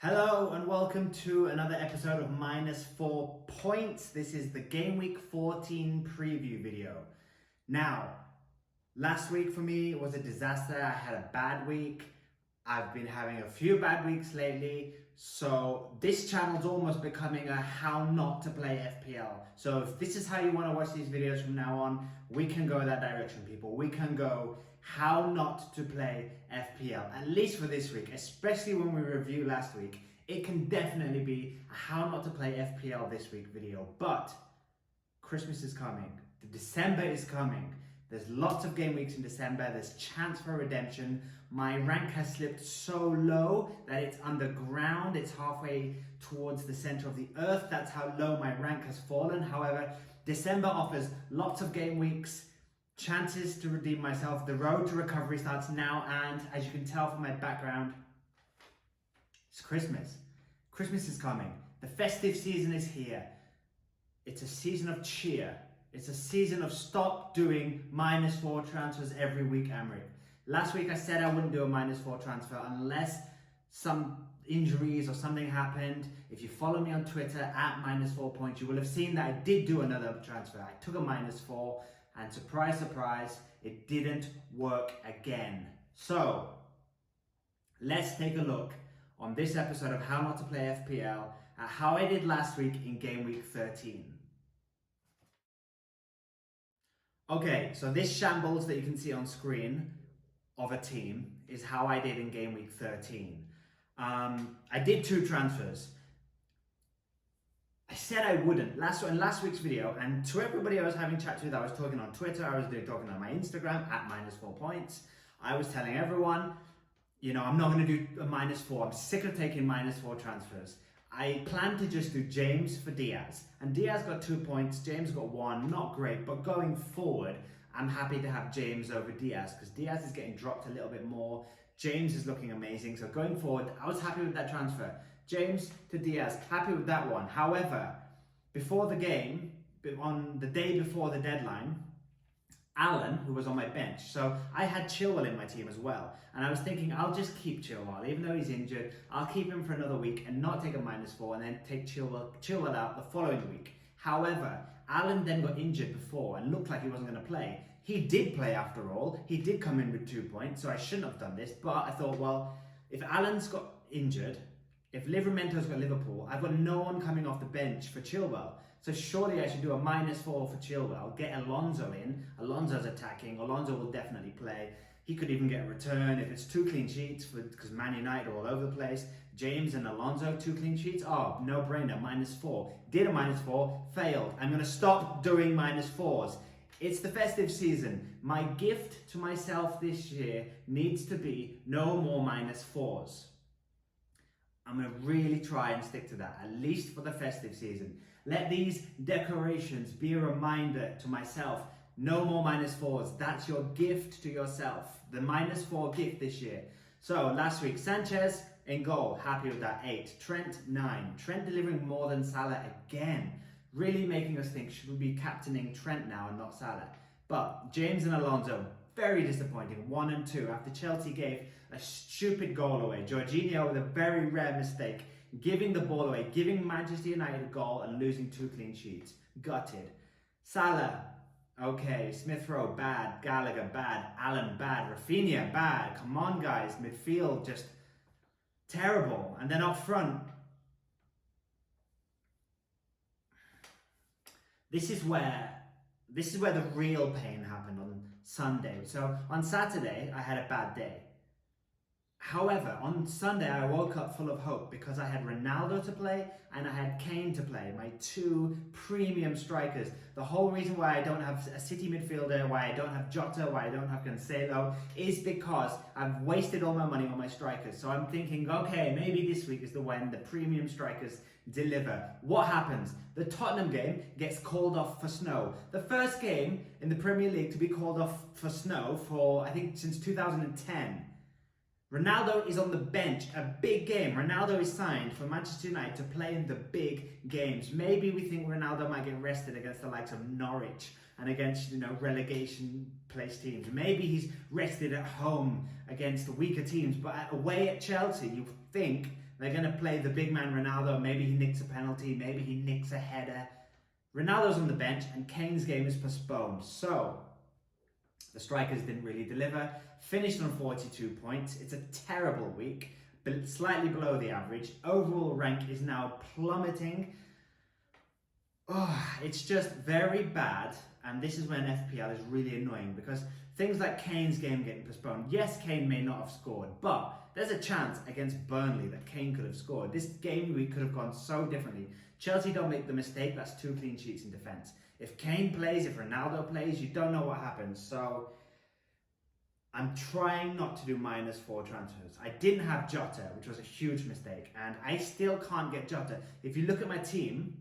Hello and welcome to another episode of Minus 4 Points. This is the Game Week 14 preview video. Now, last week for me was a disaster. I had a bad week. I've been having a few bad weeks lately. So this channel's almost becoming a how not to play FPL. So if this is how you want to watch these videos from now on, we can go that direction, people. We can go how not to play FPL, at least for this week, especially when we review last week. It can definitely be a how not to play FPL this week video, but Christmas is coming, December is coming. There's lots of game weeks in December, there's chance for redemption. My rank has slipped so low that it's underground, it's halfway towards the center of the earth. That's how low my rank has fallen. However, December offers lots of game weeks, chances to redeem myself. The road to recovery starts now, and as you can tell from my background, it's Christmas. Christmas is coming. The festive season is here. It's a season of cheer. It's a season of stop doing -4 transfers every week, Amrit. Last week I said I wouldn't do a -4 transfer unless some injuries or something happened. If you follow me on Twitter at -4 points, you will have seen that I did do another transfer. I took a -4. And surprise, surprise, it didn't work again. So, let's take a look on this episode of How Not to Play FPL at how I did last week in Game Week 13. Okay, so this shambles that you can see on screen of a team is how I did in Game Week 13. I did 2 transfers. I said I wouldn't in last week's video, and to everybody I was having chat to that I was talking on Twitter, I was talking on my Instagram at -4 points. I was telling everyone, you know, I'm not going to do a -4. I'm sick of taking -4 transfers. I plan to just do James for Diaz, and Diaz got 2 points, James got 1, not great, but going forward, I'm happy to have James over Diaz because Diaz is getting dropped a little bit more. James is looking amazing, so going forward, I was happy with that transfer. James to Diaz, happy with that one. However, before the game, on the day before the deadline, Alan, who was on my bench, so I had Chilwell in my team as well, and I was thinking I'll just keep Chilwell, even though he's injured, I'll keep him for another week and not take a -4 and then take Chilwell out the following week. However, Alan then got injured before and looked like he wasn't going to play. He did play after all, he did come in with 2 points, so I shouldn't have done this, but I thought, well, if Alan's got injured, if Livramento's got Liverpool, I've got no one coming off the bench for Chilwell. So surely I should do a -4 for Chilwell, get Alonso in. Alonso's attacking, Alonso will definitely play. He could even get a return if it's 2 clean sheets because Man United are all over the place. James and Alonso, 2 clean sheets? Oh, no brainer, -4. Did a -4, failed. I'm going to stop doing -4s. It's the festive season. My gift to myself this year needs to be no more -4s. I'm going to really try and stick to that, at least for the festive season. Let these decorations be a reminder to myself, no more -4s. That's your gift to yourself, the -4 gift this year. So last week, Sanchez in goal, happy with that, 8. Trent, 9. Trent delivering more than Salah again. Really making us think, should we be captaining Trent now and not Salah? But James and Alonso, very disappointing, 1 and 2, after Chelsea gave a stupid goal away. Jorginho with a very rare mistake, giving the ball away, giving Manchester United a goal and losing 2 clean sheets. Gutted. Salah, okay. Smith Rowe, bad. Gallagher, bad. Allen, bad. Rafinha, bad. Come on, guys. Midfield, just terrible. And then up front, this is where the real pain happened on Sunday. So on Saturday, I had a bad day. However, on Sunday, I woke up full of hope because I had Ronaldo to play and I had Kane to play, my 2 premium strikers. The whole reason why I don't have a City midfielder, why I don't have Jota, why I don't have Cancelo, is because I've wasted all my money on my strikers. So I'm thinking, okay, maybe this week is the when the premium strikers deliver. What happens? The Tottenham game gets called off for snow. The first game in the Premier League to be called off for snow for, I think, since 2010. Ronaldo is on the bench, a big game. Ronaldo is signed for Manchester United to play in the big games. Maybe we think Ronaldo might get rested against the likes of Norwich and against, relegation place teams. Maybe he's rested at home against the weaker teams, but away at Chelsea, you think They're going to play the big man Ronaldo. Maybe he nicks a penalty. Maybe he nicks a header. Ronaldo's on the bench and Kane's game is postponed. So the strikers didn't really deliver. Finished on 42 points. It's a terrible week, but slightly below the average. Overall rank is now plummeting. Oh, it's just very bad. And this is when FPL is really annoying because things like Kane's game getting postponed. Yes, Kane may not have scored, but there's a chance against Burnley that Kane could have scored. This game week could have gone so differently. Chelsea don't make the mistake, that's 2 clean sheets in defence. If Kane plays, if Ronaldo plays, you don't know what happens. So I'm trying not to do -4 transfers. I didn't have Jota, which was a huge mistake, and I still can't get Jota. If you look at my team,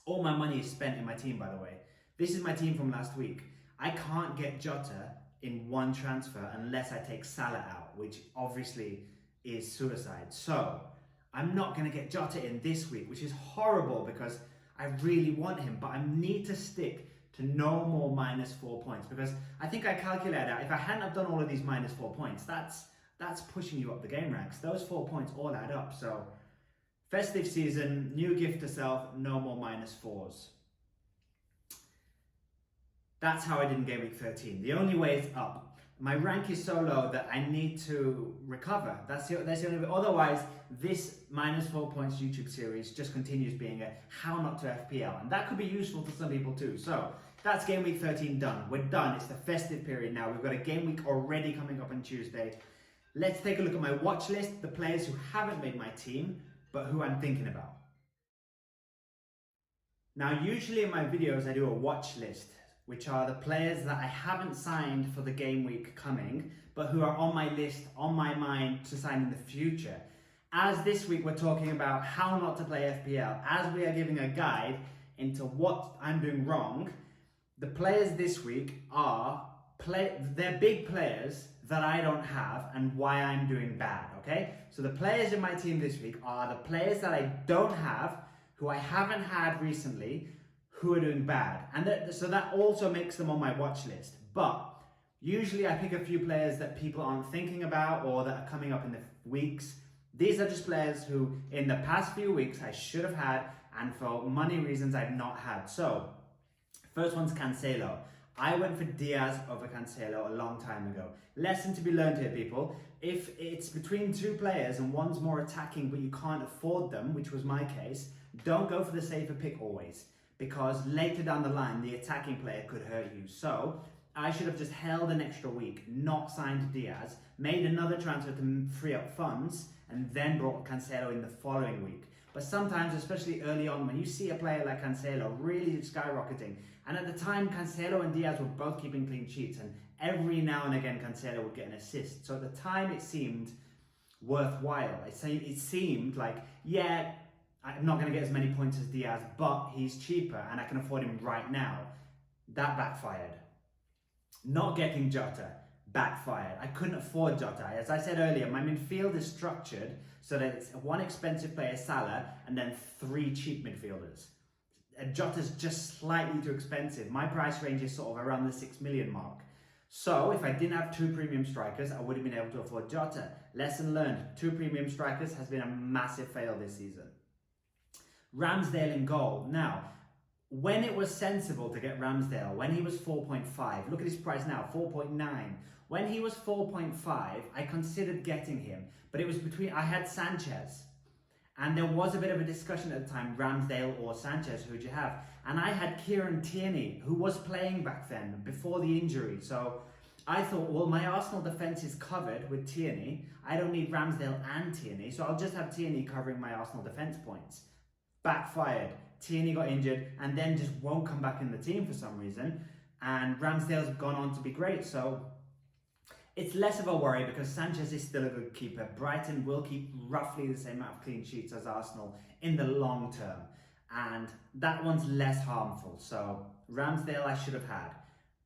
all my money is spent in my team, by the way. This is my team from last week. I can't get Jota in one transfer unless I take Salah out, which obviously is suicide. So I'm not going to get Jota in this week, which is horrible because I really want him, but I need to stick to no more -4 points because I think I calculated out if I hadn't have done all of these -4 points, that's pushing you up the game ranks. Those 4 points all add up. So festive season, new gift to self, no more -4s. That's how I did in game week 13. The only way is up. My rank is so low that I need to recover. That's the only way. Otherwise, this -4 points YouTube series just continues being a how not to FPL. And that could be useful to some people too. So that's game week 13 done. We're done. It's the festive period now. We've got a game week already coming up on Tuesday. Let's take a look at my watch list, the players who haven't made my team, but who I'm thinking about. Now, usually in my videos, I do a watch list, which are the players that I haven't signed for the game week coming, but who are on my list, on my mind to sign in the future. As this week we're talking about how not to play FPL, as we are giving a guide into what I'm doing wrong, the players this week are, they're big players that I don't have and why I'm doing bad, okay? So the players in my team this week are the players that I don't have, who I haven't had recently, who are doing bad. And so that also makes them on my watch list. But usually I pick a few players that people aren't thinking about or that are coming up in the weeks. These are just players who in the past few weeks I should have had and for money reasons I've not had. So first one's Cancelo. I went for Diaz over Cancelo a long time ago. Lesson to be learned here, people. If it's between two players and one's more attacking but you can't afford them, which was my case, don't go for the safer pick always, because later down the line, the attacking player could hurt you. So I should have just held an extra week, not signed Diaz, made another transfer to free up funds, and then brought Cancelo in the following week. But sometimes, especially early on, when you see a player like Cancelo really skyrocketing, and at the time, Cancelo and Diaz were both keeping clean sheets, and every now and again, Cancelo would get an assist. So at the time, it seemed worthwhile. It seemed like, yeah, I'm not going to get as many points as Diaz, but he's cheaper and I can afford him right now. That backfired. Not getting Jota backfired. I couldn't afford Jota. As I said earlier, my midfield is structured so that it's one expensive player, Salah, and then 3 cheap midfielders. Jota's just slightly too expensive. My price range is sort of around the 6 million mark. So if I didn't have 2 premium strikers, I would have been able to afford Jota. Lesson learned, 2 premium strikers has been a massive fail this season. Ramsdale in goal. Now, when it was sensible to get Ramsdale, when he was 4.5, look at his price now, 4.9. When he was 4.5, I considered getting him, but it was I had Sanchez. And there was a bit of a discussion at the time, Ramsdale or Sanchez, who'd you have? And I had Kieran Tierney, who was playing back then, before the injury. So I thought, well, my Arsenal defence is covered with Tierney. I don't need Ramsdale and Tierney, so I'll just have Tierney covering my Arsenal defence points. Backfired. Tierney got injured and then just won't come back in the team for some reason. And Ramsdale's gone on to be great. So it's less of a worry because Sanchez is still a good keeper. Brighton will keep roughly the same amount of clean sheets as Arsenal in the long term. And that one's less harmful. So Ramsdale I should have had.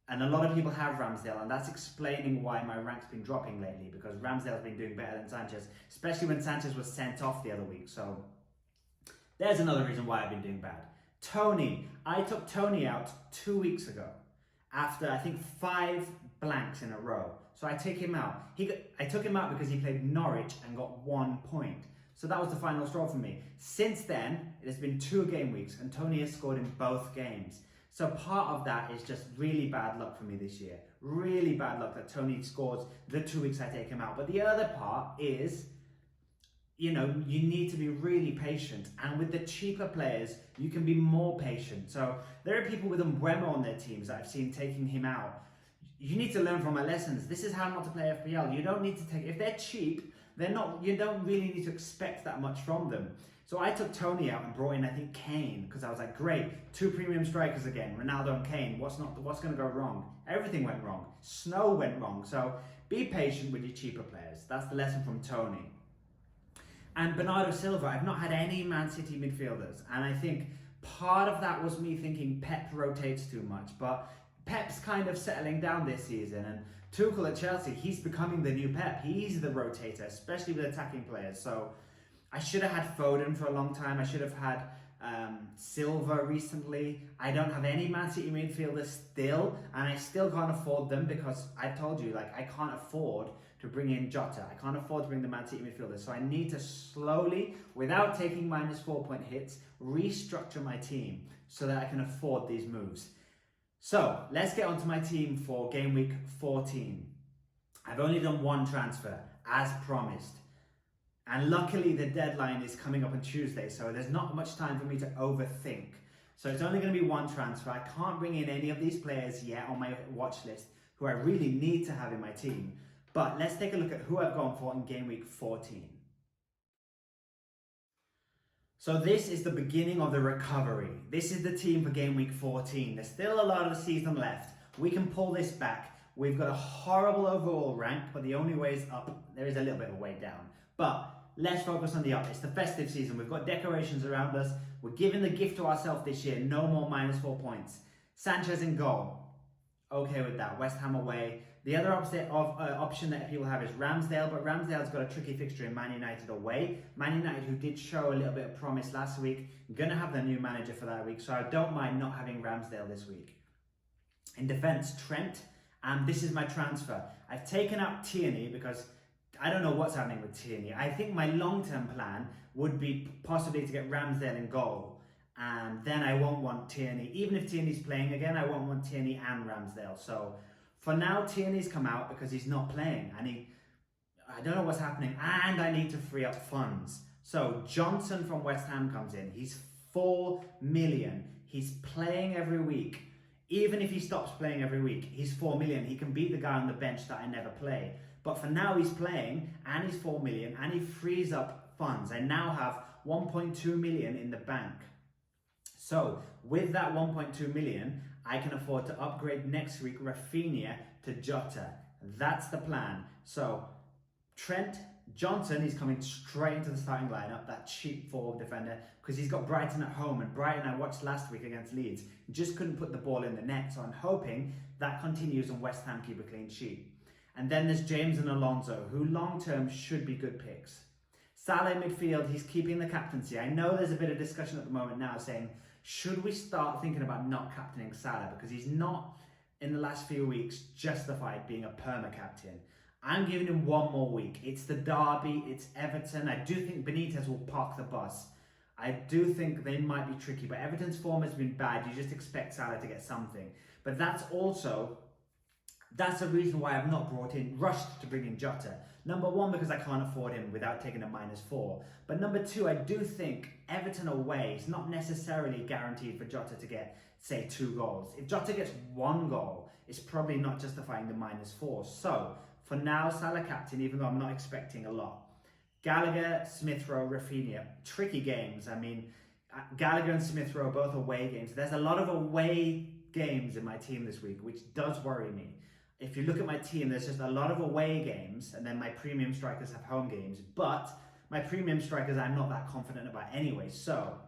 And a lot of people have Ramsdale, and that's explaining why my rank's been dropping lately, because Ramsdale's been doing better than Sanchez, especially when Sanchez was sent off the other week. So there's another reason why I've been doing bad. Tony. I took Tony out 2 weeks ago after, I think, 5 blanks in a row. So I took him out. I took him out because he played Norwich and got 1 point. So that was the final straw for me. Since then, it has been 2 game weeks and Tony has scored in both games. So part of that is just really bad luck for me this year. Really bad luck that Tony scores the 2 weeks I take him out. But the other part is, you need to be really patient. And with the cheaper players, you can be more patient. So there are people with Mbeumo on their teams that I've seen taking him out. You need to learn from my lessons. This is how not to play FPL. You don't need to take, if they're cheap, you don't really need to expect that much from them. So I took Tony out and brought in, I think, Kane, because I was like, great, 2 premium strikers again, Ronaldo and Kane. What's going to go wrong? Everything went wrong. Snow went wrong. So be patient with your cheaper players. That's the lesson from Tony. And Bernardo Silva, I've not had any Man City midfielders, and I think part of that was me thinking Pep rotates too much, but Pep's kind of settling down this season, and Tuchel at Chelsea, he's becoming the new Pep. He's the rotator, especially with attacking players. So I should have had Foden for a long time. I should have had Silva recently. I don't have any Man City midfielders still, and I still can't afford them because I told you, I can't afford to bring in Jota. I can't afford to bring the Man City midfielders. So I need to slowly, without taking -4-point hits, restructure my team so that I can afford these moves. So let's get onto my team for game week 14. I've only done 1 transfer, as promised. And luckily the deadline is coming up on Tuesday, so there's not much time for me to overthink. So it's only going to be 1 transfer. I can't bring in any of these players yet on my watch list who I really need to have in my team. But let's take a look at who I've gone for in game week 14. So this is the beginning of the recovery. This is the team for game week 14. There's still a lot of the season left. We can pull this back. We've got a horrible overall rank, but the only way is up. There is a little bit of a way down. But let's focus on the up. It's the festive season. We've got decorations around us. We're giving the gift to ourselves this year. No more -4 points. Sanchez in goal. Okay with that. West Ham away. The other option that people have is Ramsdale, but Ramsdale's got a tricky fixture in Man United away. Man United, who did show a little bit of promise last week, going to have the new manager for that week, so I don't mind not having Ramsdale this week. In defence, Trent, and this is my transfer. I've taken out Tierney because I don't know what's happening with Tierney. I think my long-term plan would be possibly to get Ramsdale in goal, and then I won't want Tierney. Even if Tierney's playing again, I won't want Tierney and Ramsdale. So for now, Tierney's come out because he's not playing, and I don't know what's happening, and I need to free up funds. So Johnson from West Ham comes in. He's 4 million. He's playing every week. Even if he stops playing every week, he's 4 million. He can beat the guy on the bench that I never play. But for now, he's playing, and he's 4 million, and he frees up funds. I now have 1.2 million in the bank. So with that 1.2 million, I can afford to upgrade next week Rafinha to Jota. That's the plan. So Trent Johnson is coming straight into the starting lineup, that cheap forward defender, because he's got Brighton at home, and Brighton I watched last week against Leeds, just couldn't put the ball in the net, so I'm hoping that continues and West Ham keep a clean sheet. And then there's James and Alonso, who long-term should be good picks. Salah midfield, he's keeping the captaincy. I know there's a bit of discussion at the moment now saying, should we start thinking about not captaining Salah? Because he's not, in the last few weeks, justified being a perma-captain. I'm giving him 1 more week. It's the derby, it's Everton. I do think Benitez will park the bus. I do think they might be tricky, but Everton's form has been bad. You just expect Salah to get something. But that's a reason why I've not rushed to bring in Jota. Number 1, because I can't afford him without taking a -4. But number 2, I do think Everton away is not necessarily guaranteed for Jota to get, say, 2 goals. If Jota gets 1 goal, it's probably not justifying the -4. So for now, Salah captain, even though I'm not expecting a lot. Gallagher, Smith Rowe, Rafinha, tricky games. I mean, Gallagher and Smith Rowe both away games. There's a lot of away games in my team this week, which does worry me. If you look at my team, there's just a lot of away games, and then my premium strikers have home games. But my premium strikers I'm not that confident about anyway. So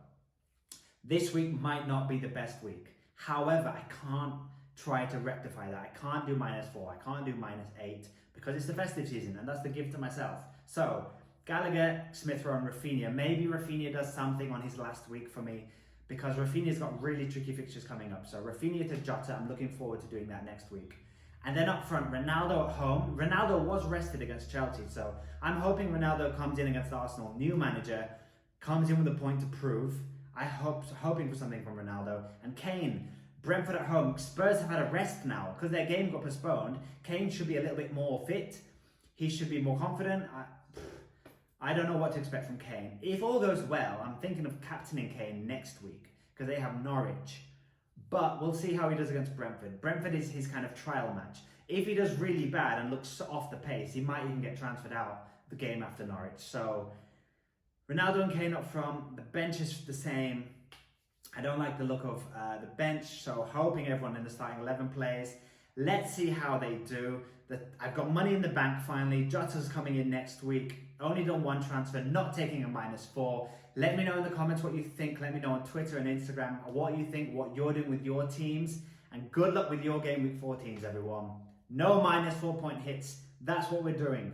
this week might not be the best week. However, I can't try to rectify that. I can't do -4. I can't do -8 because it's the festive season, and that's the gift to myself. So Gallagher, Smith Rowe, and Rafinha. Maybe Rafinha does something on his last week for me because Rafinha's got really tricky fixtures coming up. So Rafinha to Jota, I'm looking forward to doing that next week. And then up front, Ronaldo at home. Ronaldo was rested against Chelsea, so I'm hoping Ronaldo comes in against Arsenal. New manager, comes in with a point to prove. Hoping for something from Ronaldo. And Kane, Brentford at home. Spurs have had a rest now because their game got postponed. Kane should be a little bit more fit. He should be more confident. I don't know what to expect from Kane. If all goes well, I'm thinking of captaining Kane next week because they have Norwich. But we'll see how he does against Brentford. Brentford is his kind of trial match. If he does really bad and looks off the pace, he might even get transferred out the game after Norwich. So Ronaldo and Kane up front. The bench is the same. I don't like the look of the bench, so hoping everyone in the starting 11 plays. Let's see how they do. I've got money in the bank finally. Jota's coming in next week. Only done one transfer, not taking a -4. Let me know in the comments what you think. Let me know on Twitter and Instagram what you think, what you're doing with your teams. And good luck with your game week 14s, everyone. No -4 point hits. That's what we're doing.